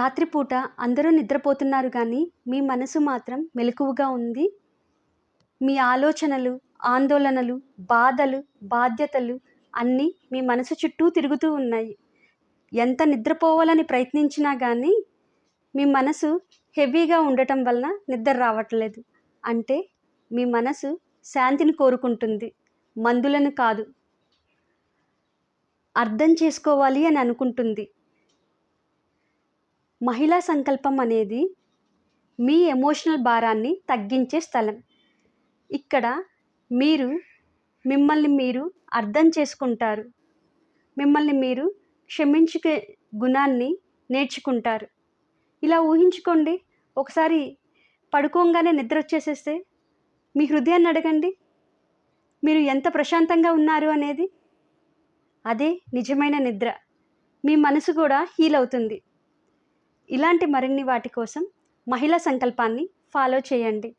రాత్రిపూట అందరూ నిద్రపోతున్నారు కానీ మీ మనసు మాత్రం మెలకువగా ఉంది. మీ ఆలోచనలు, ఆందోళనలు, బాధలు, బాధ్యతలు అన్నీ మీ మనసు చుట్టూ తిరుగుతూ ఉన్నాయి. ఎంత నిద్రపోవాలని ప్రయత్నించినా కానీ మీ మనసు హెవీగా ఉండటం వలన నిద్ర రావట్లేదు. అంటే మీ మనసు శాంతిని కోరుకుంటుంది, మందులను కాదు. అర్థం చేసుకోవాలి అని అనుకుంటుంది. మహిళా సంకల్పం అనేది మీ ఎమోషనల్ భారాన్ని తగ్గించే స్థలం. ఇక్కడ మీరు మిమ్మల్ని మీరు అర్థం చేసుకుంటారు. మిమ్మల్ని మీరు క్షమించుకే గుణాన్ని నేర్చుకుంటారు. ఇలా ఊహించుకోండి, ఒకసారి పడుకోగానే నిద్ర వచ్చేసేస్తే మీ హృదయాన్ని అడగండి, మీరు ఎంత ప్రశాంతంగా ఉన్నారు అనేది. అదే నిజమైన నిద్ర. మీ మనసు కూడా హీల్ అవుతుంది. ఇలాంటి మరిన్ని వాటి కోసం మహిళా సంకల్పాన్ని ఫాలో చేయండి.